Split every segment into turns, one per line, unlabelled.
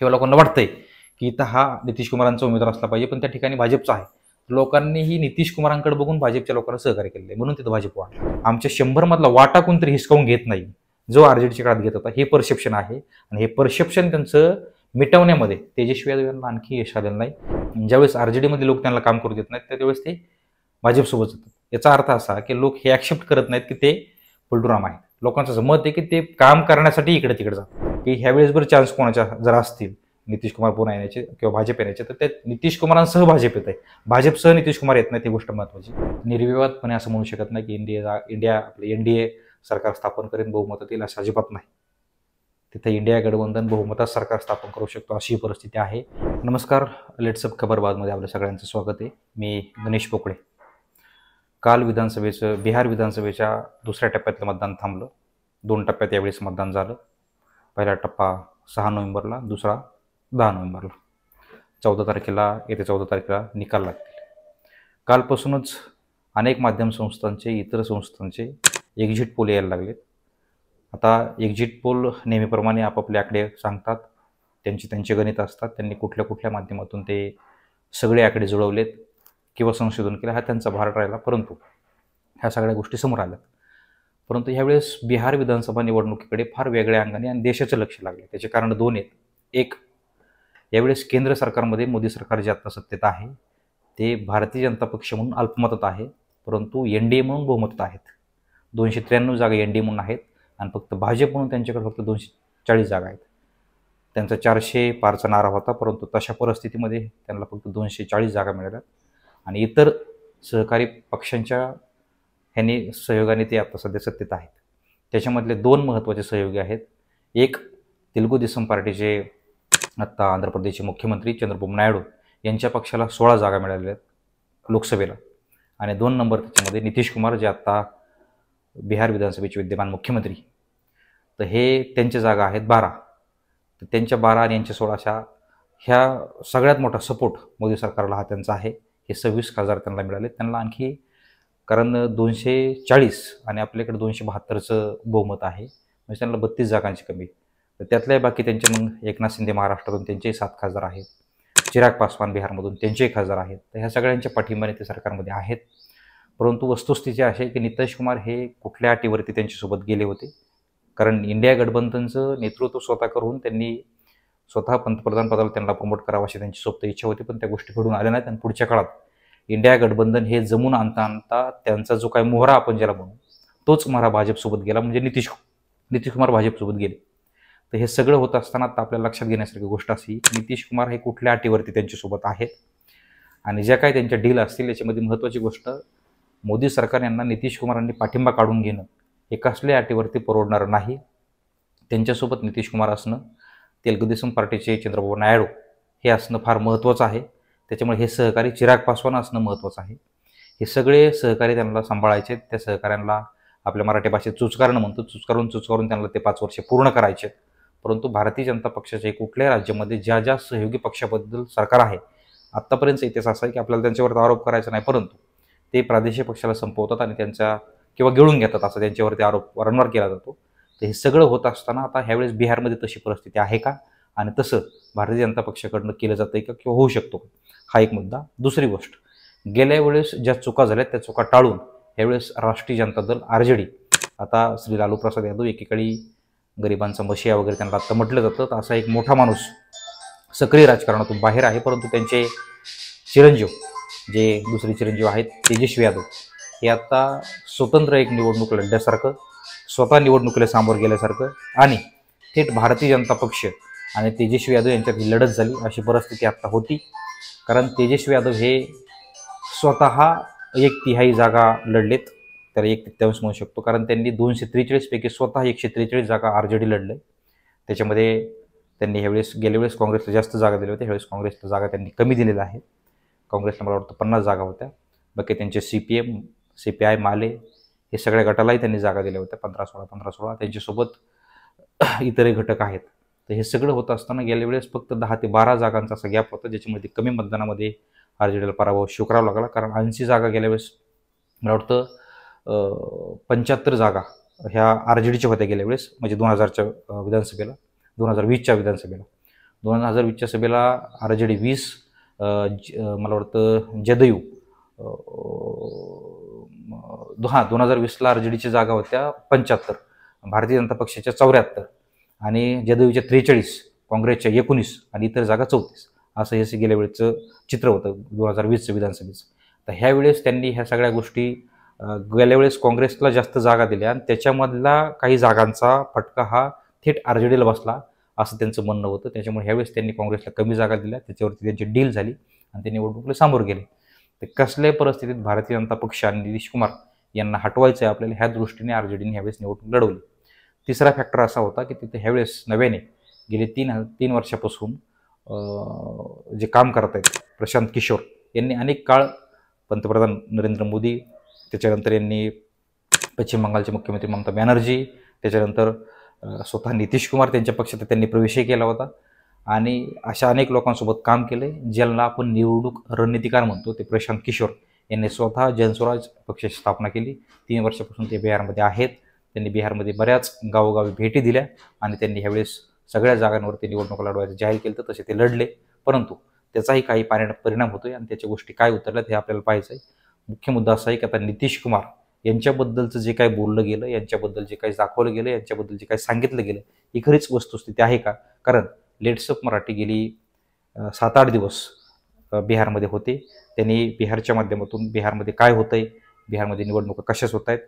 किंवा लोकांना वाटतंय की इथं हा नितीश कुमारांचा उमेदवार असला पाहिजे, पण त्या ठिकाणी भाजपचा आहे. लोकांनीही नितीश कुमारांकडे बघून भाजपच्या लोकांना सहकार्य केलेलं आहे, म्हणून तिथं भाजप वाढला. आमच्या 100 मधला वाटा कोणतरी हिसकावून घेत नाही, जो आरजेडीच्या काळात घेत होता. हे परसेप्शन आहे आणि हे परसेप्शन त्यांचं मिटवण्यामध्ये तेजस्वी यादव यांना आणखी यश आलेलं नाही. ज्यावेळेस आरजेडीमध्ये लोक त्यांना काम करू देत नाहीत, त्यावेळेस ते भाजपसोबत जातात. याचा अर्थ असा की लोक हे ॲक्सेप्ट करत नाहीत की ते पलटूराम आहेत. लोकांचं असं मत आहे की ते काम करण्यासाठी इकडे तिकडे जातात. की ह्यावेळेस बरं चान्स कोणाच्या जर असतील नितीश कुमार पुन्हा येण्याचे किंवा भाजप येण्याचे, तर ते नितीश कुमारांसह भाजप येत आहे. भाजपसह नितीश कुमार येत नाही, ती गोष्ट महत्त्वाची. निर्विवादपणे असं म्हणू शकत नाही की इंडिया आपलं एनडीए सरकार स्थापन करेन, बहुमतात येईल, असं अजिबात नाही. तिथे इंडिया गठबंधन बहुमतात सरकार स्थापन करू शकतो, अशी परिस्थिती आहे. नमस्कार, लेट्सअप खबरबाजमध्ये आपल्या सगळ्यांचं स्वागत आहे. मी गणेश पोकळे. काल बिहार विधानसभेच्या दुसऱ्या टप्प्यातलं मतदान थांबलं. 2 टप्प्यात यावेळेस मतदान झालं. पहिला टप्पा 6 नोव्हेंबरला, दुसरा 10 नोव्हेंबरला. 14 तारखेला, येत्या 14 तारखेला निकाल लागतील. कालपासूनच अनेक माध्यम संस्थांचे, इतर संस्थांचे एक्झिट पोल यायला लागलेत. आता एक्झिट पोल नेहमीप्रमाणे आपापले आकडे सांगतात, त्यांचे गणित असतात. त्यांनी कुठल्या माध्यमातून ते सगळे आकडे जुळवलेत किंवा संशोधन केलं, हा त्यांचा भार राहिला. परंतु ह्या सगळ्या गोष्टी समोर आल्यात. परंतु ह्यावेळेस बिहार विधानसभा निवडणुकीकडे फार वेगळ्या अंगाने आणि देशाचं लक्ष लागले. त्याचे कारण 2 आहेत. एक, यावेळेस केंद्र सरकारमध्ये मोदी सरकार जे आता सत्तेत आहे ते भारतीय जनता पक्ष म्हणून अल्पमतात आहे, परंतु एनडीए म्हणून बहुमतात आहेत. 293 जागा एनडीए म्हणून आहेत आणि फक्त भाजप म्हणून त्यांच्याकडे फक्त 240 जागा आहेत. त्यांचा 400 पारचा नारा होता, परंतु तशा परिस्थितीमध्ये त्यांना फक्त 240 जागा मिळाल्या आणि इतर सहकारी पक्षांच्या ह्यांनी सहयोगाने ते आता सध्या सत्तेत आहेत. त्याच्यामधले 2 महत्त्वाचे सहयोगी आहेत. एक, तेलुगू देसम पार्टीचे आत्ता आंध्र प्रदेशचे मुख्यमंत्री चंद्रबाबू नायडू यांच्या पक्षाला 16 जागा मिळालेल्या आहेत लोकसभेला. आणि 2 नंबर त्याच्यामध्ये नितीश कुमार, जे आत्ता बिहार विधानसभेचे विद्यमान मुख्यमंत्री. तर हे त्यांच्या जागा आहेत 12. तर त्यांच्या 12 आणि यांच्या 16 ह्या सगळ्यात मोठा सपोर्ट मोदी सरकारला हा त्यांचा आहे. हे 26 खासदार त्यांना मिळाले. त्यांना आणखी, कारण 240 आणि आपल्याकडे 272चं बहुमत आहे, म्हणजे त्यांना 32 जागांची कमी. तर त्यातल्या बाकी त्यांचे मग एकनाथ शिंदे महाराष्ट्रातून त्यांचेही 7 खासदार आहेत. चिराग पासवान बिहारमधून त्यांचेही खासदार आहेत. तर ह्या सगळ्यांच्या पाठिंबाने ते सरकारमध्ये आहेत. परंतु वस्तुस्थिती अशी आहे की नितीश कुमार हे कुठल्या अटीवरती त्यांच्यासोबत गेले होते, कारण इंडिया गठबंधनचं नेतृत्व स्वतः करून त्यांनी स्वतः पंतप्रधान पदाला त्यांना प्रमोट करावं अशी त्यांची सोबत इच्छा होती, पण त्या गोष्टी घडून आल्या नाहीत. आणि पुढच्या काळात इंडिया गठबंधन हे जमून आणता त्यांचा जो काही मोहरा आपण ज्याला म्हणू, तोच मोहरा भाजपसोबत गेला, म्हणजे नितीश कुमार भाजपसोबत गेले. तर हे सगळं होत असताना आता आपल्याला लक्षात घेण्यासारखी गोष्ट अशी की नितीश कुमार हे कुठल्या अटीवरती त्यांच्यासोबत आहेत आणि ज्या काही त्यांच्या डील असतील याच्यामध्ये महत्त्वाची गोष्ट, मोदी सरकार यांना नितीश कुमारांनी पाठिंबा काढून घेणं हे कसल्या अटीवरती परवडणारं नाही. त्यांच्यासोबत नितीश कुमार असणं, तेलुगू देसम पार्टीचे चंद्रबाबू नायडू हे असणं फार महत्त्वाचं आहे. त्याच्यामुळे हे सहकारी चिराग पासवान असणं महत्त्वाचं आहे. हे सगळे सहकारी त्यांना सांभाळायचे. त्या सहकाऱ्यांना आपल्या मराठी भाषेत चुचकारणं म्हणतो, चुचकारून त्यांना ते 5 वर्षे पूर्ण करायचे. परंतु भारतीय जनता पक्षाच्या कुठल्याही राज्यामध्ये ज्या सहयोगी पक्षाबद्दल सरकार आहे, आत्तापर्यंत इतिहास असा आहे की आपल्याला त्यांच्यावर आरोप करायचा नाही, परंतु ते प्रादेशिक पक्षाला संपवतात आणि त्यांचा किंवा गिळून घेतात, असं त्यांच्यावरती आरोप वारंवार केला जातो. तर हे सगळं होत असताना आता ह्यावेळेस बिहारमध्ये तशी परिस्थिती आहे का, आणि तसं भारतीय जनता पक्षाकडनं केलं जातं का किंवा होऊ शकतो का, हा एक मुद्दा. दुसरी गोष्ट, गेल्या वेळेस ज्या चुका झाल्या त्या चुका टाळून यावेळेस राष्ट्रीय जनता दल आरजेडी, आता श्री लालू प्रसाद यादव एकेकाळी गरिबांचा मशिया वगैरे त्यांना आत्ता म्हटलं जातं, तर असा एक मोठा माणूस सक्रिय राजकारणातून बाहेर आहे. परंतु त्यांचे चिरंजीव, जे दुसरे चिरंजीव आहेत तेजस्वी यादव, हे आत्ता स्वतंत्र एक निवडणूक लढल्यासारखं, स्वतः निवडणुकीला सामोरं गेल्यासारखं आणि थेट भारतीय जनता पक्ष आणि तेजस्वी यादव यांच्यात लढत झाली अशी परिस्थिती आत्ता होती. कारण तेजस्वी यादव हे स्वतः 1/3 जागा लढलेत, त्याला 1/3 म्हणू शकतो, कारण त्यांनी 243 पैकी स्वतः 143 जागा आरजेडी लढले. त्याच्यामध्ये त्यांनी गेल्या वेळेस काँग्रेसला जास्त जागा दिल्या होत्या, ह्यावेळेस काँग्रेसला जागा त्यांनी कमी दिलेल्या आहेत. काँग्रेसला मला वाटतं 50 जागा होत्या. बाकी त्यांचे CPM, CPI, माले हे सगळ्या गटालाही त्यांनी जागा दिल्या होत्या, 15-16. त्यांच्यासोबत इतरही घटक आहेत. तर हे सगळं होत असताना गेल्या वेळेस फक्त 10 ते 12 जागांचा असा गॅप होता, ज्याच्यामध्ये कमी मतदानामध्ये आरजेडीला पराभव स्वीकारावा लागला. कारण 80 जागा गेल्या वेळेस मला वाटतं 75 जागा ह्या आरजेडीच्या होत्या गेल्या वेळेस, म्हणजे 2000च्या विधानसभेला, 2020च्या विधानसभेला. 2020च्या सभेला RJD 20, मला वाटतं जदयू 2020ला RJDच्या जागा होत्या 75, भारतीय जनता पक्षाच्या 74 आणि जदयूच्या 43, काँग्रेसच्या 19 आणि इतर जागा 34. असं हे गेल्या वेळेचं चित्र होतं 2020चं विधानसभेचं. तर ह्या वेळेस त्यांनी ह्या सगळ्या गोष्टी, गेल्या वेळेस काँग्रेसला जास्त जागा दिल्या आणि त्याच्यामधला काही जागांचा फटका हा थेट RJDला बसला असं त्यांचं म्हणणं होतं. त्याच्यामुळे ह्यावेळेस त्यांनी काँग्रेसला कमी जागा दिल्या, त्याच्यावरती त्यांची डील झाली आणि ते निवडणुकीला सामोरं गेले. तर कसल्याही परिस्थितीत भारतीय जनता पक्ष आणि नितीश कुमार यांना हटवायचं आहे आपल्याला, ह्या दृष्टीने RJDने ह्यावेळेस निवडणूक लढवली. तिसरा फॅक्टर असा होता की तिथे ह्यावेळेस नव्याने गेले 3 वर्षापासून जे काम करत आहेत प्रशांत किशोर यांनी अनेक काळ पंतप्रधान नरेंद्र मोदी, त्याच्यानंतर यांनी पश्चिम बंगालचे मुख्यमंत्री ममता बॅनर्जी, त्याच्यानंतर स्वतः नितीश कुमार त्यांच्या पक्षात त्यांनी प्रवेशही केला होता आणि अशा अनेक लोकांसोबत काम केले, ज्यांना आपण निवडणूक रणनीतिकार म्हणतो. ते प्रशांत किशोर यांनी स्वतः जनस्वराज पक्षाची स्थापना केली. 3 वर्षापासून ते बिहारमध्ये आहेत. त्यांनी बिहारमध्ये बऱ्याच गावोगावी भेटी दिल्या आणि त्यांनी ह्यावेळेस सगळ्या जागांवरती निवडणुका लढवायचं जाहीर केलं. तर तसे ते लढले, परंतु त्याचाही काही परिणाम होतोय आणि त्याच्या गोष्टी काय उतरल्यात हे आपल्याला पाहायचं आहे. मुख्य मुद्दा असा आहे की आता नितीश कुमार यांच्याबद्दलचं जे काही बोललं गेलं, यांच्याबद्दल जे काही दाखवलं गेलं, यांच्याबद्दल जे काही सांगितलं गेलं, ही खरीच वस्तुस्थिती आहे का? कारण लेट्सअप मराठी गेली 7-8 दिवस बिहारमध्ये होते. त्यांनी बिहारच्या माध्यमातून बिहारमध्ये काय होतंय, बिहारमध्ये निवडणुका कशाच होत आहेत,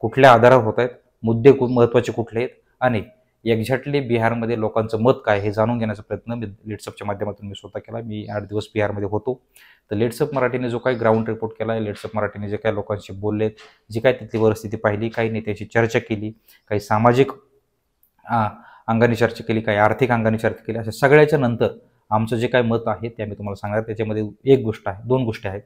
कुठल्या आधारावर होत आहेत, मुद्दे महत्त्वाचे कुठले आहेत आणि एक्झॅक्टली बिहारमध्ये लोकांचं मत काय हे जाणून घेण्याचा प्रयत्न लेट्सअपच्या माध्यमातून मी स्वतः केला. मी 8 दिवस बिहारमध्ये होतो. तर लेट्सअप मराठीने जो काही ग्राउंड रिपोर्ट केला आहे, लेट्सअप मराठीने जे काही लोकांशी बोललेत, जी काय तिथली परिस्थिती पाहिली, काही नेत्यांशी चर्चा केली, काही सामाजिक अंगाने चर्चा केली, काही आर्थिक अंगाने चर्चा केली, अशा सगळ्याच्या नंतर आमचं जे काही मत आहे ते आम्ही तुम्हाला सांगणार. त्याच्यामध्ये दोन गोष्टी आहेत.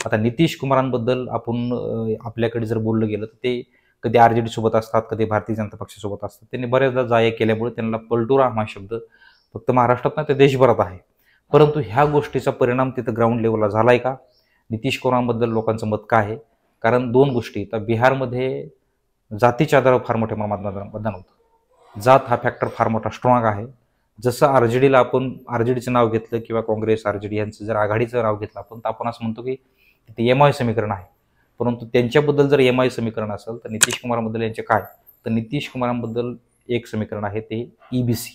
आता नितीश कुमारांबद्दल आपण आपल्याकडे जर बोललं गेलं तर ते कधी RJD सोबत असतात, कधी भारतीय जनता पक्षासोबत असतात. त्यांनी बऱ्याचदा जाया केल्यामुळे त्यांना पलटूरा हा शब्द फक्त महाराष्ट्रात नाही तर देशभरात आहे. परंतु ह्या गोष्टीचा परिणाम तिथं ग्राउंड लेवलला झाला आहे का? नितीश कुमारांबद्दल लोकांचं मत काय आहे? कारण 2 गोष्टी, तर बिहारमध्ये जातीच्या आधारावर फार मोठ्या प्रमाणात मतदान होतं. जात हा फॅक्टर फार मोठा स्ट्रॉंग आहे. जसं RJDला आपण RJDचं नाव घेतलं किंवा काँग्रेस RJD यांचं जर आघाडीचं नाव घेतलं आपण, तर आपण असं म्हणतो की ते MI समीकरण आहे. परंतु त्यांच्याबद्दल जर MI समीकरण असेल तर नितीश कुमारांबद्दल यांचे काय? तर नितीश कुमारांबद्दल एक समीकरण आहे, ते EBC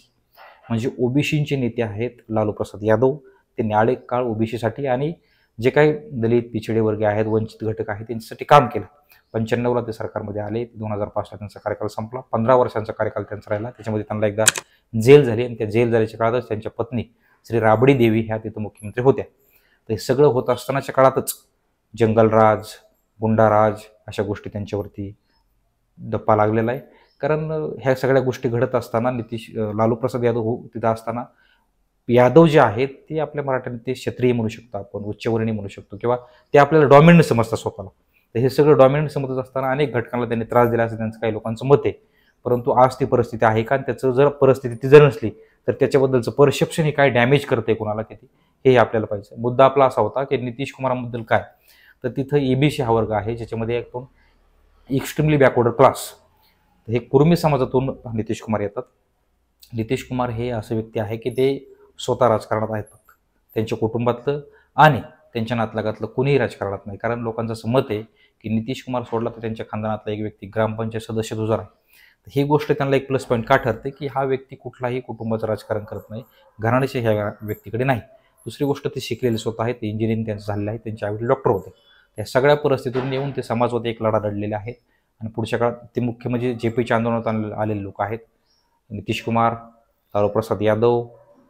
म्हणजे ओबीसीचे नेते आहेत लालू प्रसाद यादव. त्यांनी अनेक काळ ओबीसीसाठी आणि जे काही दलित पिछडे वर्ग आहेत, वंचित घटक आहेत, त्यांच्यासाठी काम केलं. 95ला ते सरकारमध्ये आले. 2005ला त्यांचा कार्यकाल संपला. 15 वर्षांचा कार्यकाल त्यांचा राहिला. त्याच्यामध्ये त्यांना एकदा जेल झाली आणि त्या जेल झाल्याच्या काळातच त्यांच्या पत्नी श्री राबडी देवी ह्या तिथं मुख्यमंत्री होत्या. तर हे सगळं होत असतानाच्या काळातच जंगलराज, गुंडाराज अशा गोष्टी त्यांच्यावरती धप्पा लागलेला आहे. कारण ह्या सगळ्या गोष्टी घडत असताना लालू प्रसाद यादव तिथं असताना यादव जे आहेत ते आपल्या मराठ्यांनी ते क्षत्रिय म्हणू शकतो, आपण उच्चवर्णीय म्हणू शकतो, किंवा ते आपल्याला डॉमिनंट समजतात स्वतःला. तर हे सगळं डॉमिनंट समजत असताना अनेक घटकांना त्यांनी त्रास दिला असं त्यांचं काही लोकांचं मत आहे. परंतु आज ती परिस्थिती आहे का? त्याचं जर परिस्थिती ती जर नसली तर त्याच्याबद्दलचं परसेप्शन हे काय डॅमेज करते कोणाला किती, हे आपल्याला पाहिजे. मुद्दा आपला असा होता की नितीश कुमारांबद्दल काय, तर तिथं EBC हा वर्ग आहे ज्याच्यामध्ये एकदम एक्स्ट्रीमली बॅकवर्ड क्लास. हे कुर्मी समाजातून नितीश कुमार येतात. नितीश कुमार हे असे व्यक्ती आहे की ते स्वतः राजकारणात आहेत, फक्त त्यांच्या कुटुंबातलं आणि त्यांच्या नातलगातलं कुणीही राजकारणात नाही. कारण लोकांचं असं मत आहे की नितीश कुमार सोडला तर त्यांच्या खानदानातला एक व्यक्ती ग्रामपंचायत सदस्य तुझा आहे. ही गोष्ट त्यांना एक प्लस पॉईंट का ठरते की हा व्यक्ती कुठलाही कुटुंबाचं राजकारण करत नाही, घराण्याचे ह्या व्यक्तीकडे नाही. दुसरी गोष्ट, ते शिकलेले स्वतः आहेत, इंजिनिअरिंग त्यांचं झालेलं आहे, त्यांचे आईवडील डॉक्टर होते. त्या सगळ्या परिस्थितीतून येऊन ते समाजवादी एक लढा लढलेले आहेत आणि पुढच्या काळात ते मुख्य म्हणजे JPच्या आंदोलनात आलेले लोक आहेत. नितीश कुमार, लालू प्रसाद यादव,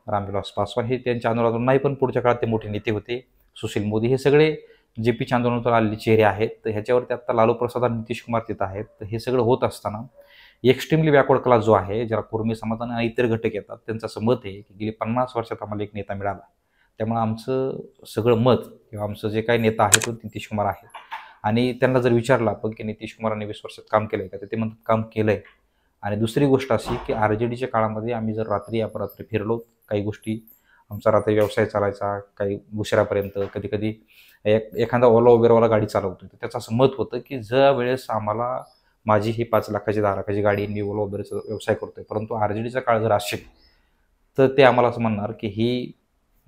रामविलास पासवान हे त्यांच्या आंदोलनातून नाही, पण पुढच्या काळात ते मोठे नेते होते. सुशील मोदी, हे सगळे JPच्या आंदोलनातून आलेले चेहरे आहेत. तर ह्याच्यावरती आता लालू प्रसाद आणि नितीश कुमार तिथं आहेत. तर हे सगळं होत असताना एक्स्ट्रीमली बॅकवर्ड क्लास जो आहे, ज्याला कुर्मी समाज आणि इतर घटक येतात, त्यांचं असं मत आहे की गेली 50 वर्षात आम्हाला एक नेता मिळाला. त्यामुळे आमचं सगळं मत किंवा आमचं जे काही नेता आहे तो नितीश कुमार आहे. आणि त्यांना जर विचारलं आपण की नितीश कुमारांनी 20 वर्षात काम केलंय का, तर ते म्हणतात काम केलंय. आणि दुसरी गोष्ट अशी की RJDच्या काळामध्ये आम्ही जर रात्री अपरात्री फिरलो, काही गोष्टी आमचा रात्री व्यवसाय चालायचा, काही उशिरापर्यंत, कधी कधी एखादा ओला उबेरवाला गाडी चालवतो, तर त्याचं असं मत होतं की ज्या वेळेस आम्हाला माझी ही 5 लाखाची 10 लाखाची गाडी, मी ओला उबेरचा व्यवसाय करतोय, परंतु RJDचा काळ जर असेल तर ते आम्हाला असं म्हणणार की ही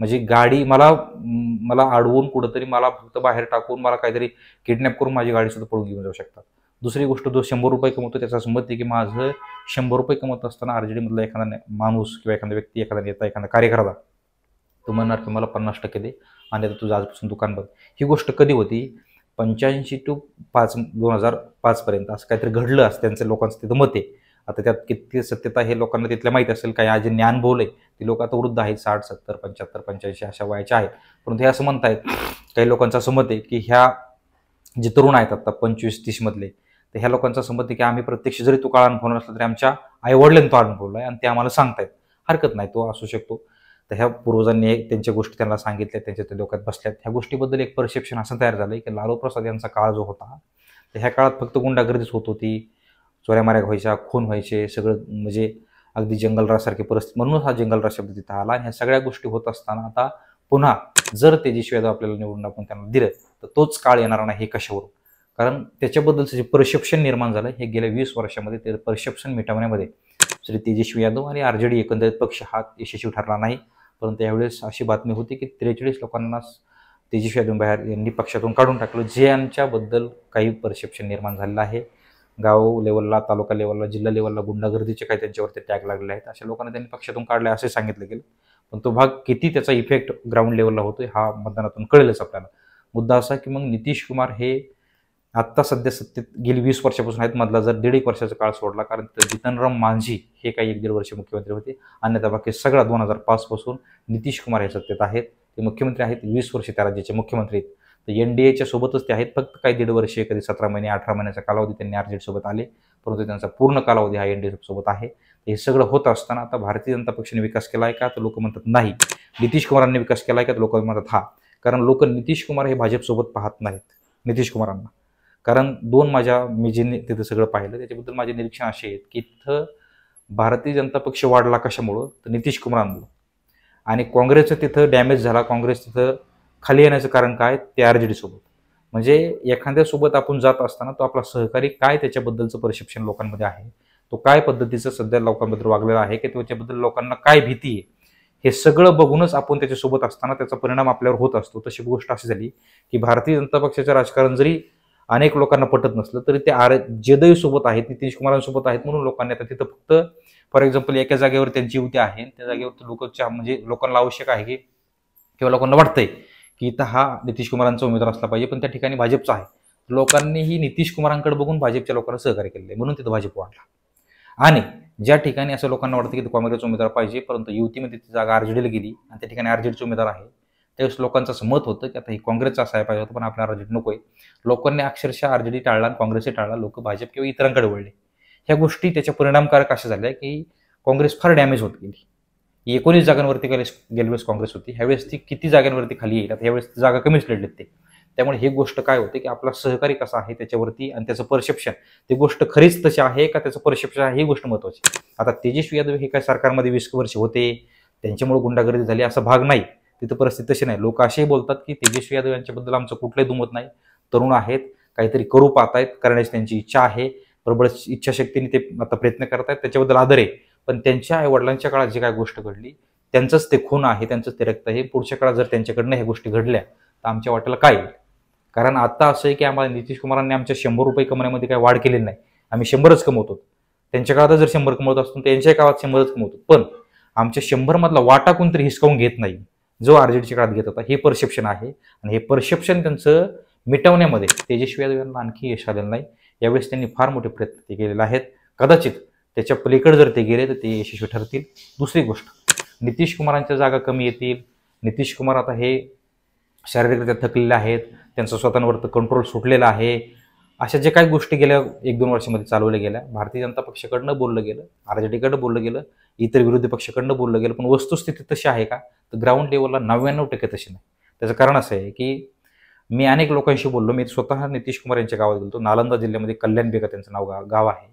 म्हणजे गाडी मला अडवून कुठंतरी मला फक्त बाहेर टाकून मला काहीतरी किडनॅप करून माझी गाडी सुद्धा पळून घेऊन जाऊ शकतात. दुसरी गोष्ट, जो 100 रुपये कमवतो त्याचा असं मत आहे की माझं 100 रुपये कमवत असताना आरजेडी मधला एखादा माणूस किंवा एखादा व्यक्ती, एखादा नेता, एखादा कार्यकर्ता तो म्हणणार की मला 50% दे आणि आता तुझं आजपासून दुकान बंद. ही गोष्ट कधी होती? 85 to 2005 पर्यंत असं काहीतरी घडलं असं त्यांचं लोकांचं तिथं मत आहे. आता त्यात किती सत्यता हे लोकांना तिथल्या माहीत असेल. काही आज ज्ञान बोलले ती लोक आता वृद्ध आहेत, 60, 70, 75, 85 अशा वयाच्या आहेत. परंतु हे असं म्हणतायत, काही लोकांचं असं मत आहे की ह्या जे तरुण आहेत आता 25-30 मधले, तर ह्या लोकांचं असं मत आहे की आम्ही प्रत्यक्ष जरी तो काळ अनुभवला नसला तरी आमच्या आईवडिलांनी तो अनुभवला आहे आणि ते आम्हाला सांगतायत. हरकत नाही, तो असू शकतो. तर ह्या पूर्वजांनी त्यांच्या गोष्टी त्यांना सांगितल्या, त्यांच्या त्या डोक्यात बसल्यात. ह्या गोष्टीबद्दल एक परसेप्शन असं तयार झालं की लालू प्रसाद यांचा काळ जो होता, तर ह्या काळात फक्त गुंडागर्दीच होत होती, चोऱ्यामाऱ्या व्हायच्या, खून व्हायचे, सगळं म्हणजे अगदी जंगलरासारखी परिस्थिती. म्हणूनच हा जंगलराज शब्द तिथं आला. आणि ह्या सगळ्या गोष्टी होत असताना आता पुन्हा जर तेजस्वी यादव आपल्याला निवडून आपण त्यांना दिलं तर तोच काळ येणार नाही. हे कशावरून? कारण त्याच्याबद्दलचं जे परसेप्शन निर्माण झालं हे गेल्या 20 वर्षामध्ये ते परसेप्शन मिटवण्यामध्ये श्री तेजस्वी यादव आणि आरजेडी एकंदरीत पक्ष हा यशस्वी ठरला नाही. परंतु यावेळेस अशी बातमी होती की 43 लोकांना तेजस्वी यादव यांनी पक्षातून काढून टाकलं, जे यांच्याबद्दल काही परसेप्शन निर्माण झालेलं आहे. गाव लेवलला, तालुका लेवलला, जिल्हा लेवलला गुंडागर्दीचे काही त्यांच्यावरती टॅग लागलेले आहेत. अशा लोकांना त्यांनी पक्षातून काढले असे सांगितलं गेलं. पण तो भाग किती त्याचा इफेक्ट ग्राउंड लेवलला होतोय हा मतदानातून कळेलच आपल्याला. मुद्दा असा की मग नितीश कुमार हे आत्ता सध्या सत्तेत गेली 20 वर्षापासून आहेत. मधला जर 1.5 वर्षाचा काळ सोडला, कारण जितनराम मांझी हे काही 1-1.5 वर्ष मुख्यमंत्री होते, अन्यथा बाकी सगळा 2005 पासून नितीश कुमार हे सत्तेत आहेत. ते मुख्यमंत्री आहेत, 20 वर्ष त्या राज्याचे मुख्यमंत्री आहेत. तर एनडीएच्या सोबतच ते आहेत. फक्त काही 1.5 वर्ष, कधी 17 महिने, 18 महिन्याचा कालावधी त्यांनी आरजेडी सोबत आले, परंतु त्यांचा पूर्ण कालावधी हा एनडीए सोबत आहे. हे सगळं होत असताना आता भारतीय जनता पक्षाने विकास केला आहे का? तर लोक म्हणतात नाही. नितीश कुमारांनी विकास केला आहे का? तर लोक म्हणतात हा. कारण लोक नितीश कुमार हे भाजपसोबत पाहत नाहीत नितीश कुमारांना. कारण मी जे तिथं सगळं पाहिलं त्याच्याबद्दल माझे निरीक्षण असे आहेत की इथं भारतीय जनता पक्ष वाढला कशामुळं? तर नितीश कुमारांमुळं. आणि काँग्रेसचं तिथं डॅमेज झाला, काँग्रेस तिथं खाली येण्याचं कारण काय? ते आरजेडी सोबत. म्हणजे एखाद्यासोबत आपण जात असताना तो आपला सहकारी काय, त्याच्याबद्दलचं परसेप्शन लोकांमध्ये आहे, तो काय पद्धतीचं सध्या लोकांबद्दल वागलेला आहे, की त्याच्याबद्दल लोकांना काय भीती आहे, हे सगळं बघूनच आपण त्याच्यासोबत असताना त्याचा परिणाम आपल्यावर होत असतो. तशी गोष्ट अशी झाली की भारतीय जनता पक्षाचं राजकारण जरी अनेक लोकांना पटत नसलं तरी ते जेदई सोबत आहेत, नितीश कुमारांसोबत आहेत, म्हणून लोकांनी आता तिथं फक्त फॉर एक्झाम्पल एका जागेवर त्यांची युती आहे, त्या जागेवर लोकांच्या म्हणजे लोकांना आवश्यक आहे की किंवा लोकांना वाटतंय की इथं हा नितीश कुमारांचा उमेदवार असला पाहिजे, पण त्या ठिकाणी भाजपचा आहे. लोकांनीही नितीश कुमारांकडे बघून भाजपच्या लोकांना सहकार्य केलेलं आहे, म्हणून तिथं भाजप वाढला. आणि ज्या ठिकाणी असं लोकांना वाटतं की काँग्रेसचा उमेदवार पाहिजे, परंतु युतीमध्ये ती जागा आरजेडीला गेली आणि त्या ठिकाणी आरजेडीचा उमेदवार आहे, त्यावेळेस लोकांचं असं मत होतं की आता ही काँग्रेसचा असायला पाहिजे होतं, पण आपल्याला आरजेडी नकोय. लोकांनी अक्षरशः आरजेडी टाळला आणि काँग्रेसही टाळला. लोक भाजप किंवा इतरांकडे वळले. ह्या गोष्टी त्याच्या परिणामकारक अशा झाल्या की काँग्रेस फार डॅमेज होत गेली. 19 जागांवरती गेल्या वेळेस काँग्रेस होती, ह्यावेळेस ती किती जागांवरती खाली येईल? आता ह्यावेळेस जागा कमीच लढलेत ते. त्यामुळे ही गोष्ट काय होते की आपला सहकारी कसा आहे त्याच्यावरती आणि त्याचं परसेप्शन, ती गोष्ट खरीच तशी आहे का त्याचं परसेप्शन आहे ही गोष्ट महत्वाची. आता तेजस्वी यादव हे काय सरकारमध्ये 20 वर्ष होते, त्यांच्यामुळे गुंडागर्दी झाली असा भाग नाही. तिथं परिस्थिती तशी नाही. लोक असेही बोलतात की तेजस्वी यादव यांच्याबद्दल आमचं कुठलंही दुमत नाही, तरुण आहेत, काहीतरी करू पाहतायत, करण्याची त्यांची इच्छा आहे, प्रबळ इच्छाशक्तीने ते आता प्रयत्न करतायत, त्याच्याबद्दल आदर आहे. पण त्यांच्या आई वडिलांच्या काळात जी काय गोष्ट घडली त्यांचंच ते खून आहे, त्यांचंच ते रक्त आहे. पुढच्या काळात जर त्यांच्याकडनं ह्या गोष्टी घडल्या तर आमच्या वाट्याला काय येईल? कारण आता असं आहे की आम्हाला नितीश कुमारांनी आमच्या 100 रुपये कमवण्यामध्ये काही वाढ केलेली नाही. आम्ही 100च कमवतो. त्यांच्या काळात जर 100 कमवत असतो त्यांच्या काळात 100च कमवतो, पण आमच्या 100 मधला वाटा कोणतरी हिसकावून घेत नाही, जो आरजेडीच्या काळात घेत होता. हे परसेप्शन आहे आणि हे परसेप्शन त्यांचं मिटवण्यामध्ये तेजस्वी यादव यांना आणखी यश आलेलं नाही. यावेळेस त्यांनी फार मोठे प्रयत्न ते केलेले आहेत. कदाचित त्याच्या पलीकडे जर ते गेले तर ते यशस्वी ठरतील. दुसरी गोष्ट, नितीश कुमारांच्या जागा कमी येतील. नितीश कुमार आता हे शारीरिकरित्या थकलेले आहेत, त्यांचं स्वतःवरती कंट्रोल सुटलेला आहे. अशा जे काही गोष्टी गेल्या 1-2 वर्षामध्ये चालवल्या गेल्या, भारतीय जनता पक्षाकडनं बोललं गेलं, आरजेडीकडनं बोललं गेलं, इतर विरोधी पक्षाकडनं बोललं गेलं, पण वस्तुस्थिती तशी आहे का? तर ग्राउंड लेवलला 99% तशी नाही. त्याचं कारण असं आहे की मी अनेक लोकांशी बोललो. मी स्वतः नितीश कुमार यांच्या गावात गेलो. नालंदा जिल्ह्यामध्ये कल्याण बेगा त्यांचं गाव आहे.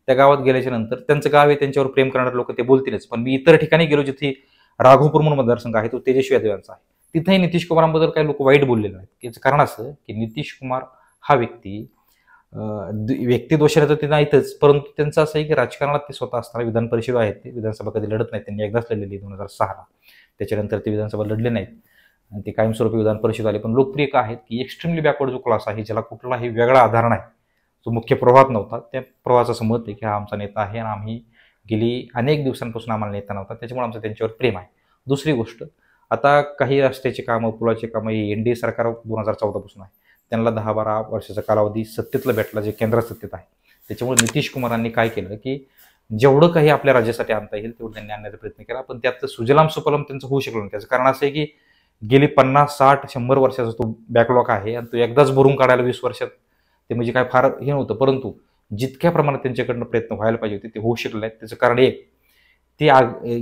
त्या गावात गेल्याच्या नंतर त्यांचं गाव आहे, त्यांच्यावर प्रेम करणारे लोक ते बोलतीलच. पण मी इतर ठिकाणी गेलो जिथे राघोपूर म्हणून मतदारसंघ आहे, तो तेजस्वी यादव यांचा आहे. तिथेही नितीश कुमारांबद्दल काही लोक वाईट बोललेले नाहीत. याचं कारण असं की नितीश कुमार हा व्यक्ती व्यक्ती दोषाला तर ते नाहीतच, परंतु त्यांचं असं आहे की राजकारणात ते स्वतः असताना विधान परिषद आहेत, ते विधानसभा कधी लढत नाहीत. त्यांनी एकदाच लढलेली 2006ला. त्याच्यानंतर ते विधानसभा लढले नाहीत आणि ते कायमस्वरूपी विधान परिषद आले. पण लोकप्रिय का आहेत की एक्स्ट्रीमली बॅकवर्ड जो क्लास आहे, ज्याला कुठलाही वेगळा आधार नाही, जो मुख्य प्रवाहात नव्हता, त्या प्रवाहाचं असं मत आहे की हा आमचा नेता आहे आणि आम्ही गेली अनेक दिवसांपासून आम्हाला नेता नव्हता, त्याच्यामुळे आमचं त्यांच्यावर प्रेम आहे. दुसरी गोष्ट, आता काही रस्त्याची कामं, पुलाची कामं ही एनडीए सरकार 2014 पासून आहे. त्यांना 10-12 वर्षाचा कालावधी सत्तेतला भेटला, जे केंद्रात सत्तेत आहे. त्याच्यामुळे नितीश कुमारांनी काय केलं की जेवढं काही आपल्या राज्यासाठी आणता येईल तेवढं त्यांनी आणण्याचा प्रयत्न केला. पण त्यात सुजलाम सुफलाम त्यांचं होऊ शकलं नाही. त्याचं कारण असं आहे की गेली 50, 60, 100 वर्षाचा तो बॅकलॉग आहे आणि तो एकदाच भरून काढायला 20 वर्षात ते म्हणजे काय फार हे नव्हतं. परंतु जितक्या प्रमाणात त्यांच्याकडनं प्रयत्न व्हायला पाहिजे होते ते होऊ शकले नाहीत. त्याचं कारण एक, ते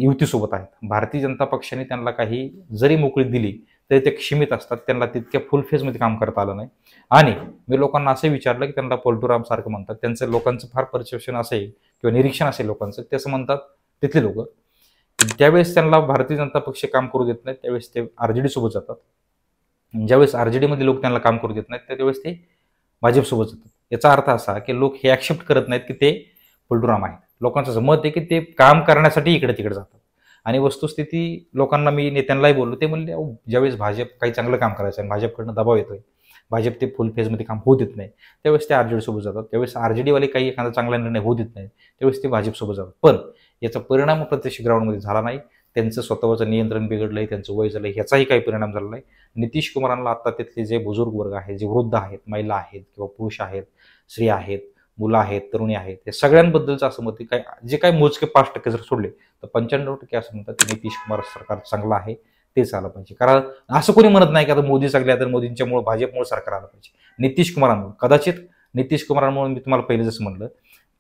युतीसोबत आहेत. भारतीय जनता पक्षाने त्यांना काही जरी मोकळी दिली तरी ते क्षमित असतात. त्यांना तितक्या फुल फेजमध्ये काम करता आलं नाही. आणि मी लोकांना असं विचारलं की त्यांना पलटूराम सारखं म्हणतात. त्यांचं लोकांचं फार परसेप्शन असं आहे किंवा निरीक्षण असेल लोकांचं, ते असं म्हणतात तिथले लोक, ज्यावेळेस त्यांना भारतीय जनता पक्ष काम करू देत नाही त्यावेळेस ते आरजेडी सोबत जातात. ज्यावेळेस आरजेडी मध्ये लोक त्यांना काम करू देत नाहीत त्यावेळेस ते भाजपसोबत जातात. याचा अर्थ असा की लोक हे ऍक्सेप्ट करत नाहीत की ते पलटूराम आहेत. लोकांचं असं मत आहे की ते काम करण्यासाठी इकडे तिकडे जातात. आणि वस्तुस्थिती लोकांना, मी नेत्यांनाही बोललो, ते म्हणले ज्यावेळेस भाजप काही चांगलं काम करायचं आहे, भाजपकडनं दबाव येतोय, भाजप ते फुल फेजमध्ये काम होऊ देत नाही, त्यावेळेस ते आरजेडी सोबत जातात. त्यावेळेस आरजेडीवाले काही एखादा चांगला निर्णय होऊ देत नाही, त्यावेळेस ते भाजपसोबत जातात. पण याचा परिणाम प्रत्यक्ष ग्राउंडमध्ये झाला नाही. त्यांचं स्वतःचं नियंत्रण बिघडलंय, त्यांचं वय झालंय, ह्याचाही काही परिणाम झाला नाही. नितीश कुमारांना आता तिथले जे बुजुर्ग वर्ग आहे, जे वृद्ध आहेत, महिला आहेत किंवा पुरुष आहेत, स्त्री आहेत, मुलं आहेत, तरुणी आहेत, या सगळ्यांबद्दलचं असं मत काय, जे काही मोजके 5% जर सोडले तर 95% असं म्हणतात की नितीश कुमार सरकार चांगलं आहे, तेच आलं पाहिजे. कारण असं कोणी म्हणत नाही की आता मोदी चांगले, तर मोदींच्यामुळे भाजपमुळे सरकार आलं पाहिजे. नितीश कुमारांमुळे, कदाचित नितीश कुमारांमुळे, मी तुम्हाला पहिले जसं म्हणलं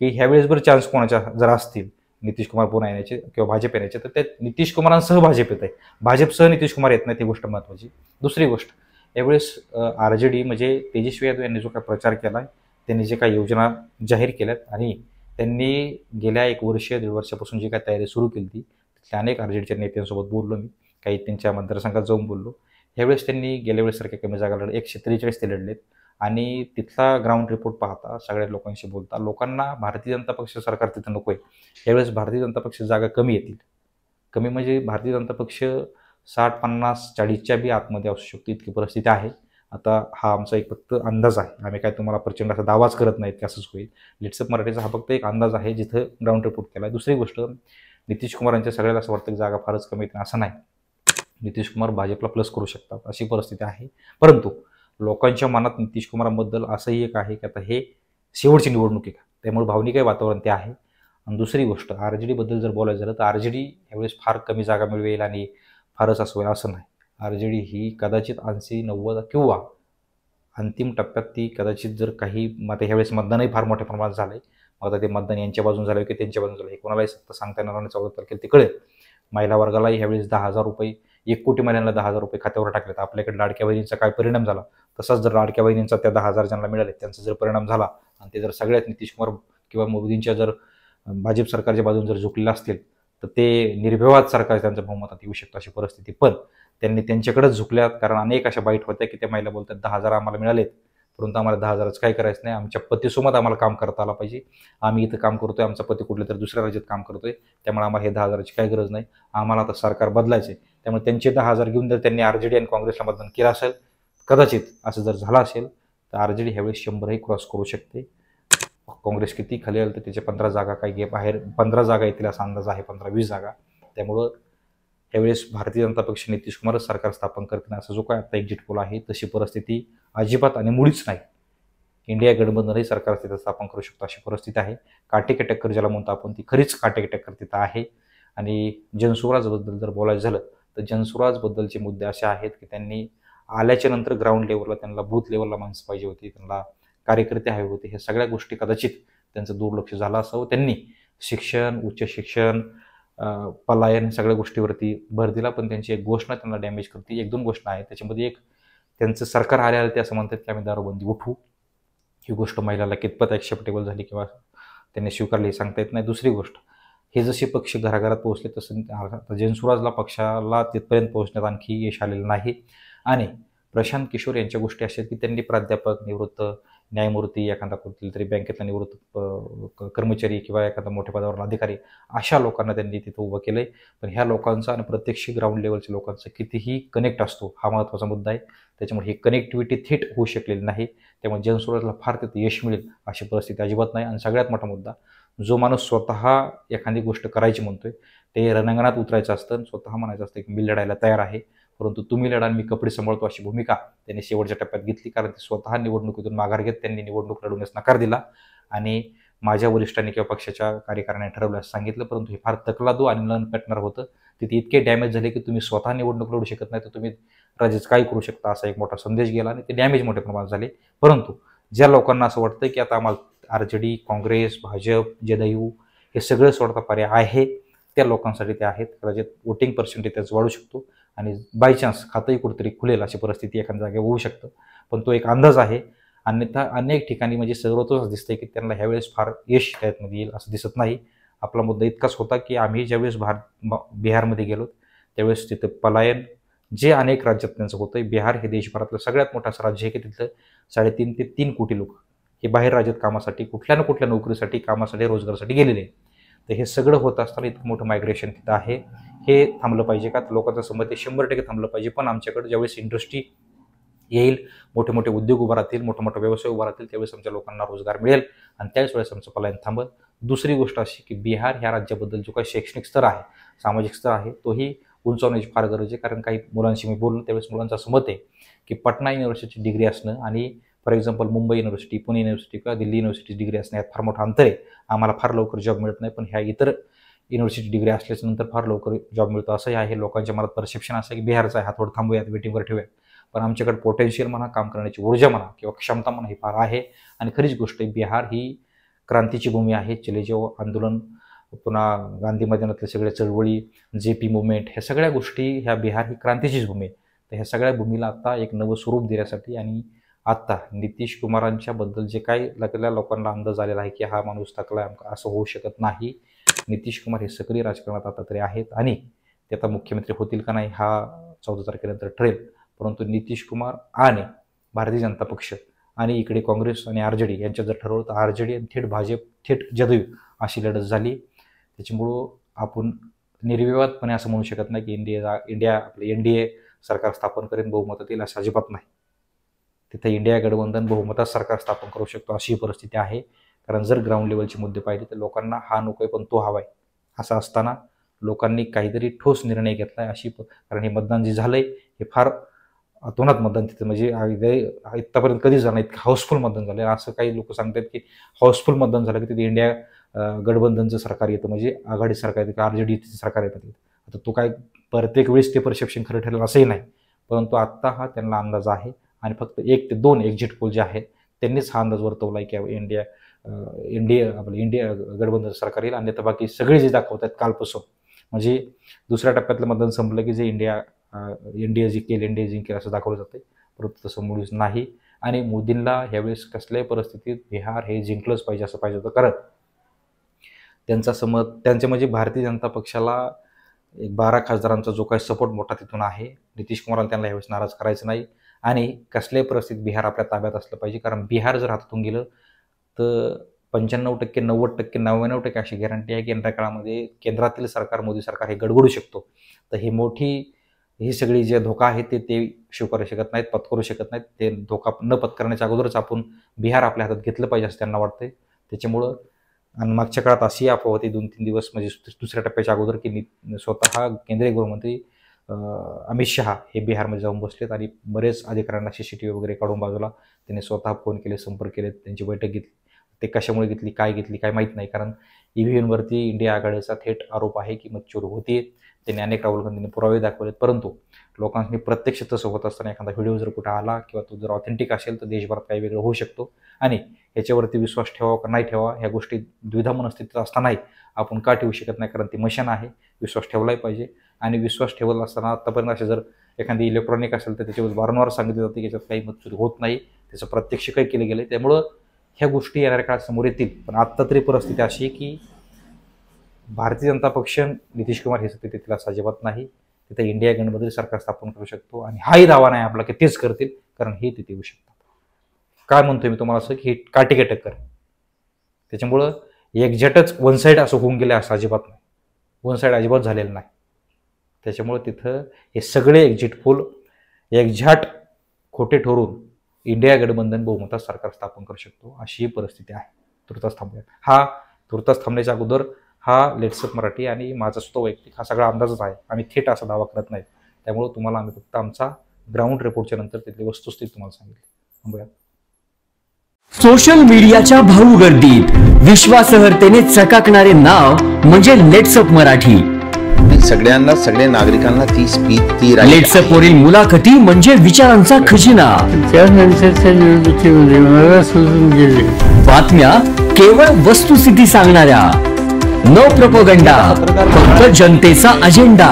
की ह्यावेळेस जर चान्स कोणाच्या जर असतील नितीश कुमार पुन्हा येण्याचे किंवा भाजप येण्याचे, तर त्या नितीश कुमारांसह भाजप येत आहे. भाजपसह नितीश कुमार येत नाही, ती गोष्ट महत्त्वाची. दुसरी गोष्ट, यावेळेस आरजेडी म्हणजे तेजस्वी यादव यांनी जो काही प्रचार केला आहे, त्यांनी जे काही योजना जाहीर केल्यात आणि त्यांनी गेल्या 1 वर्ष 1.5 वर्षापासून जी काही तयारी सुरू केली, तिथल्या अनेक आरजेडीच्या नेत्यांसोबत बोललो मी, काही त्यांच्या मतदारसंघात जाऊन बोललो. ह्यावेळेस त्यांनी गेल्या वेळेसारख्या कमी जागा लढले, 143 ते लढलेत. आणि तिथला ग्राउंड रिपोर्ट पाहता, सगळ्या लोकांशी बोलता, लोकांना भारतीय जनता पक्ष सरकार तिथं नको आहे. यावेळेस भारतीय जनता पक्ष जागा कमी येतील. कमी म्हणजे भारतीय जनता पक्ष 60, 50, 40च्या बी आतमध्ये असू शकते, इतकी परिस्थिती आहे. आता हा आमचा एक फक्त अंदाज आहे, आम्ही काय तुम्हाला प्रचंड असा दावाच करत नाहीत की असंच होईल. लिट्सअप मराठीचा हा फक्त एक अंदाज आहे, जिथं ग्राउंड रिपोर्ट केला आहे. दुसरी गोष्ट, नितीश कुमारांच्या सगळ्याला असं वाटतं की जागा फारच कमी येतील, असं नाही. नितीश कुमार भाजपला प्लस करू शकतात, अशी परिस्थिती आहे. परंतु लोकांच्या मनात नितीश कुमारांबद्दल असंही एक आहे की आता हे शेवटची निवडणूक आहे का, त्यामुळे भावनिकही वातावरण ते आहे. आणि दुसरी गोष्ट, आरजेडीबद्दल जर बोलायचं झालं तर आरजेडी यावेळेस फार कमी जागा मिळवेल आणि फारच असं होईल असं नाही. आरजेडी ही कदाचित 80, 90 किंवा अंतिम टप्प्यात ती कदाचित, जर काही मग ह्यावेळेस मतदानही फार मोठ्या प्रमाणात झालंय, मग आता ते मतदान यांच्या बाजून झालं की त्यांच्या बाजून झालं हे कोणालाही सत्ता सांगता येणार नाही. 14 तारखेला ते कळेल. महिला वर्गालाही ह्यावेळेस 10,000 रुपये, 1 कोटी महिलांना 10,000 रुपये खात्यावर टाकलेत. आपल्याकडे लाडक्या बहिणींचा काय परिणाम झाला, तसाच जर लाडक्या बहिणींचा त्या 10,000 ज्यांना मिळाले त्यांचा जर परिणाम झाला आणि ते जर सगळ्यात नितीश कुमार किंवा मोदींच्या जर भाजप सरकारच्या बाजून जर झुकलेलं असतील तर ते निर्विवाद सरकार त्यांच्या बहुमतात येऊ शकतं, अशी परिस्थिती. पण त्यांनी त्यांच्याकडेच झुकल्यात, कारण अनेक अशा बाईट होत्या की त्या महिला बोलतात 10,000 आम्हाला मिळालेत, परंतु आम्हाला 10,000च काय करायचं नाही, आमच्या पतीसोबत आम्हाला काम करता आलं पाहिजे. आम्ही इथं काम करतोय, आमचा पती कुठल्या तरी दुसऱ्या राज्यात काम करतोय, त्यामुळे आम्हाला हे 10,000ची काही गरज नाही, आम्हाला आता सरकार बदलायचे. त्यामुळे त्यांचे 10,000 घेऊन जर त्यांनी आरजेडी आणि काँग्रेसला मतदान केलं असेल, कदाचित असं जर झालं असेल, तर आरजेडी ह्यावेळेस 100ही क्रॉस करू शकते. काँग्रेस किती खाली आलं तर त्याचे 15 जागा काही बाहेर 15 जागा येतील असा अंदाज आहे, 15-20 जागा. त्यामुळं यावेळेस भारतीय जनता पक्ष नितीश कुमारच सरकार स्थापन करतील असा जो काय आता एक्झिट पोल आहे, तशी परिस्थिती अजिबात आणि मुळीच नाही. इंडिया गठबंधनही सरकार तिथं स्थापन करू शकतो, अशी परिस्थिती आहे. काटेकी टक्कर ज्याला म्हणतो आपण, ती खरीच काटेकी टक्कर तिथं आहे. आणि जनसुराजबद्दल जर बोलायचं झालं तर जनसुराजबद्दलचे मुद्दे असे आहेत की त्यांनी आल्याच्या नंतर ग्राउंड लेवलला, त्यांना बूथ लेवलला माणसं पाहिजे होती, त्यांना कार्यकर्ते हवे होते. हे सगळ्या गोष्टी कदाचित त्यांचं दुर्लक्ष झालं असावं. त्यांनी शिक्षण, उच्च शिक्षण, पलायन सगळ्या गोष्टीवरती भर दिला. पण त्यांची एक घोषणा त्यांना डॅमेज करते. 1-2 घोषणा आहेत, त्याच्यामध्ये एक, त्यांचं सरकार आले ते असं म्हणतात की आम्ही दारूबंदी उठवू. ही गोष्ट महिलाला कितपत ॲक्सेप्टेबल झाली किंवा त्यांनी स्वीकारली हे सांगता येत नाही. दुसरी गोष्ट, हे जसे पक्ष घराघरात पोहोचले तसं जनसुराजला पक्षाला तिथपर्यंत पोहोचण्यात आणखी यश आलेलं नाही. आणि प्रशांत किशोर यांच्या गोष्टी अशा आहेत की त्यांनी प्राध्यापक, निवृत्त न्यायमूर्ती, एखादा कुठली तरी बँकेतला निवृत्त कर्मचारी किंवा एखादा मोठ्या पदावरील अधिकारी, अशा लोकांना त्यांनी तिथं उभं केलंय. पण ह्या लोकांचा आणि प्रत्यक्ष ग्राउंड लेवलच्या लोकांचा कितीही कनेक्ट असतो, हा महत्त्वाचा मुद्दा आहे. त्याच्यामुळे ही कनेक्टिव्हिटी थेट होऊ शकलेली नाही. त्यामुळे जनसुराजला फार तिथं यश मिळेल अशी परिस्थिती अजिबात नाही. आणि सगळ्यात मोठा मुद्दा, जो माणूस स्वतः एखादी गोष्ट करायची म्हणतोय, ते रणांगणात उतरायचं असतं आणि स्वतः म्हणायचं असतं की मी लढायला तयार आहे, परंतु तुम्ही लढा मी कपडे सांभाळतो, अशी भूमिका त्यांनी शेवटच्या टप्प्यात घेतली. कारण ते स्वतः निवडणुकीतून माघार घेत त्यांनी निवडणूक लढवण्यास नकार दिला आणि माझ्या वरिष्ठांनी किंवा पक्षाच्या कार्यकारिणीने ठरवल्यास सांगितलं, परंतु हे फार तकलादू आणि न पेटणार होतं. तिथे इतके डॅमेज झाले की तुम्ही स्वतः निवडणूक लढू शकत नाही तर तुम्ही राज्यात काय करू शकता, असा एक मोठा संदेश गेला आणि ते डॅमेज मोठ्या प्रमाणात झाले. परंतु ज्या लोकांना असं वाटतं की आता आम्हाला आरजेडी, काँग्रेस, भाजप, जदयू हे सगळं सोडता पर्याय आहे, त्या लोकांसाठी ते आहेत. कदाचित वोटिंग पर्सेंटेज त्याचं वाढू शकतो आणि बाय चान्स खातंही कुठेतरी खुलेल अशी परिस्थिती एखाद्या जागेवर होऊ शकतं. पण तो एक अंदाज आहे. अन्यथा अनेक ठिकाणी म्हणजे सर्वतोच दिसतंय की त्यांना ह्यावेळेस फार यश त्यामध्ये येईल असं दिसत नाही. आपला मुद्दा इतकाच होता की आम्ही ज्यावेळेस बिहारमध्ये गेलो त्यावेळेस तिथं पलायन जे अनेक राज्यात त्यांचं होतं. बिहार हे देशभरातलं सगळ्यात मोठं असं राज्य आहे की तिथलं 3.5 ते 3 कोटी लोक हे बाहेर राज्यात कामासाठी, कुठल्या ना कुठल्या नोकरीसाठी, कामासाठी, रोजगारासाठी गेलेले आहेत. तर हे सगळं होत असताना इतकं मोठं मायग्रेशन तिथं आहे. हे थांबलं पाहिजे का? लोकांचं समज ते 100% थांबलं पाहिजे. पण आमच्याकडे ज्यावेळेस इंडस्ट्री येईल, मोठे मोठे उद्योग उभा राहतील, मोठा मोठा व्यवसाय उभा राहतील, त्यावेळेस आमच्या लोकांना रोजगार मिळेल आणि त्याच वेळेस आमचं पलायन थांबल. दुसरी गोष्ट अशी की बिहार ह्या राज्याबद्दल जो काही शैक्षणिक स्तर आहे, सामाजिक स्तर आहे, तोही उंचावण्याची फार गरज आहे. कारण काही मुलांशी मी बोललो त्यावेळेस मुलांचं असं मत आहे की पटना युनिव्हर्सिटीची डिग्री असणं आणि for example Mumbai university, Pune university किंवा दिल्ली युनिव्हर्सिटीची डिग्री असणं यात फार मोठं अंतर आहे. आम्हाला फार लवकर जॉब मिळत नाही, पण ह्या इतर युनिव्हर्सिटी डिग्री असल्याच्या नंतर फार लवकर जॉब मिळतो असंही आहे. लोकांच्या मनात परसेप्शन असं आहे की बिहारचा आहे, हा थोडं थांबूयात, वेटिंगवर ठेवूयात. पण आमच्याकडे पोटेन्शियल म्हणा, काम करण्याची ऊर्जा म्हणा किंवा क्षमता म्हणा ही फार आहे. आणि खरीच गोष्ट आहे, बिहार ही क्रांतीची भूमी आहे. चलेजाओ आंदोलन, पुन्हा गांधी मैदानातले सगळे चळवळी, JP मुवमेंट, ह्या सगळ्या गोष्टी, ह्या बिहार ही क्रांतीचीच भूमी आहे. तर ह्या सगळ्या भूमीला आता एक नवं स्वरूप देण्यासाठी आणि आत्ता नितीश कुमारांच्या बद्दल जे काही लागलेल्या लोकांना अंदाज आलेला आहे की हा माणूस थकला, असं होऊ शकत नाही. नितीश कुमार हे सक्रिय राजकारणात आता तरी आहेत आणि ते आता मुख्यमंत्री होतील का नाही हा 14 तारखेनंतर ठरेल. परंतु नितीश कुमार आणि भारतीय जनता पक्ष आणि इकडे काँग्रेस आणि RJD यांच्यात जर ठरवलं तर RJD आणि थेट भाजप, थेट जदयू अशी लढत झाली. त्याच्यामुळं आपण निर्विवादपणे असं म्हणू शकत नाही की इंडिया आपले NDA सरकार स्थापन करेन, बहुमतात येईल असं अजिबात नाही. तिथं इंडिया गठबंधन बहुमतात सरकार स्थापन करू शकतो अशी परिस्थिती आहे. कारण जर ग्राउंड लेवलचे मुद्दे पाहिले तर लोकांना हा नको आहे पण तो हवा आहे. असं असताना लोकांनी काहीतरी ठोस निर्णय घेतला आहे अशी कारण हे मतदान जे झालंय हे फार अतोनात मतदान तिथं म्हणजे इथपर्यंत कधीच झालं नाही, इतकं हाऊसफुल मतदान झालं. असं काही लोक सांगतात की हाऊसफुल मतदान झालं की तिथे इंडिया गठबंधनचं सरकार येतं, म्हणजे आघाडी सरकार येतं, RJD सरकार येतं. आता तो काय प्रत्येक वेळेस ते परसेप्शन खरं ठरेल असंही नाही, परंतु आत्ता हा त्यांना अंदाज आहे आणि फक्त 1 ते 2 एक्झिट पोल जे आहेत त्यांनीच हा अंदाज वर्तवला आहे की इंडिया गठबंधन सरकार येईल. आणि आता बाकी सगळे जे दाखवतात कालपासून, म्हणजे दुसऱ्या टप्प्यातलं मतदान संपलं की जे NDA जिंकेल असं दाखवलं जातं, परंतु तसं मुळीच नाही. आणि मोदींना ह्यावेळेस कसल्याही परिस्थितीत बिहार हे जिंकलंच पाहिजे असं पाहिजे होतं. कारण त्यांच्या म्हणजे भारतीय जनता पक्षाला एक 12 खासदारांचा जो काही सपोर्ट मोठा तिथून आहे, नितीश कुमारांना त्यांना यावेळेस नाराज करायचं नाही आणि कसल्याही परिस्थितीत बिहार आपल्या ताब्यात असलं पाहिजे. कारण बिहार जर हातातून गेलं तर 95%, 90%, 99% अशी गॅरंटी आहे की येणाऱ्या काळामध्ये केंद्रातील सरकार, मोदी सरकार हे गडबडू शकतो. तर ही सगळी जे धोका आहे ते स्वीकारू शकत नाहीत, पत्करू शकत नाहीत. ते धोका न पत्करण्याच्या अगोदरच आपण बिहार आपल्या हातात घेतलं पाहिजे असं त्यांना वाटतंय. त्याच्यामुळं आणि मागच्या काळात अशी अफवा होती 2-3 दिवस म्हणजे दुसऱ्या टप्प्याच्या अगोदर की स्वतः केंद्रीय गृहमंत्री अमित शहा हे बिहारमध्ये जाऊन बसलेत आणि बरेच अधिकाऱ्यांना CCTV वगैरे काढून बाजूला त्यांनी स्वतः फोन केले, संपर्क केले, त्यांची बैठक घेतली. ते कशामुळे घेतली, काय माहीत नाही. कारण EVMवरती इंडिया आघाडीचा थेट आरोप आहे की मतचोरी होती. त्यांनी अनेक राहुल गांधींनी पुरावे दाखवलेत, परंतु लोकांनी प्रत्यक्ष तसं होत असताना एखादा व्हिडिओ जर कुठे आला किंवा तो जर ऑथेंटिक असेल तर देशभरात काही वेगळं होऊ शकतो आणि ह्याच्यावरती विश्वास ठेवावा का नाही ठेवा ह्या गोष्टी द्विधा मनस्थितीत असतानाही आपण का ठेवू शकत नाही. कारण ती मशीन आहे, विश्वास ठेवलाही पाहिजे. आणि विश्वास ठेवला असताना आत्तापर्यंत असे जर एखादी इलेक्ट्रॉनिक असेल तर त्याच्यावर वारंवार सांगितले जाते की याच्यात काही मतचोरी होत नाही, त्याचं प्रत्यक्ष काही केले गेले. त्यामुळं ह्या गोष्टी येणाऱ्या काळात समोर येतील. पण आत्ता तरी परिस्थिती अशी आहे की भारतीय जनता पक्ष, नितीश कुमार हे सत्तेत अजिबात नाही. तिथे इंडिया गठबंधन सरकार स्थापन करू शकतो आणि हाही दावा नाही आपला की तेच करतील, कारण हे तिथे येऊ शकतात. काय म्हणतोय मी तुम्हाला असं की काटेकी टक्कर. त्याच्यामुळं एक्झॅक्टच वन साईड असं होऊन गेलं असं अजिबात नाही, वन साईड अजिबात झालेलं नाही. त्याच्यामुळं तिथं हे सगळे एक्झिट पोल एक्झॅक्ट खोटे ठरून इंडिया गठबंधन बहुमतात सरकार स्थापन करू शकतो अशी परिस्थिती आहे. तुर्तास थांबूयात. हा तुर्तास थांबण्याच्या अगोदर हा लेट्सअप मराठी आणि माझा सुद्धा वैयक्तिक हा सगळा अंदाजच आहे. आम्ही थेट असा दावा करत नाही. त्यामुळे तुम्हाला आम्ही फक्त आमचा ग्राउंड रिपोर्टच्या नंतर तिथली वस्तुस्थिती तुम्हाला सांगितली. थांबूयात.
सोशल मीडियाच्या भाऊ गर्दीत विश्वासार्हतेने चकाकणारे नाव म्हणजे लेट्सअप मराठी.
सगळ्यांना, सगळ्या नागरिकांना ती स्पीच, ती
लेट्सअप वरील मुलाखती म्हणजे विचारांचा खजिना.
त्यानंतरच्या निवडणुकीमध्ये मला सोडून गेले.
बातम्या केवळ वस्तुस्थिती सांगणाऱ्या, नो प्रोपोगंडा, फक्त जनतेचा अजेंडा.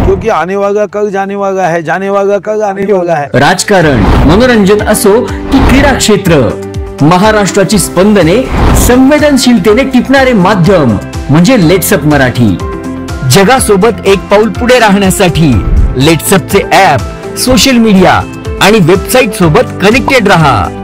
क्योंकि आने वाला कल जाने वाला है, जाने वाला कल आने वाला है.
राजकारण, मनोरंजन असो की क्रीडा क्षेत्र, महाराष्ट्राची स्पंदने संवेदनशीलतेने टिपणारे माध्यम म्हणजे लेट्सअप मराठी. जगासोबत एक पाऊल पुढे राहण्यासाठी लेट्सअपचे ऍप, सोशल मीडिया आणि वेबसाईट सोबत कनेक्टेड रहा.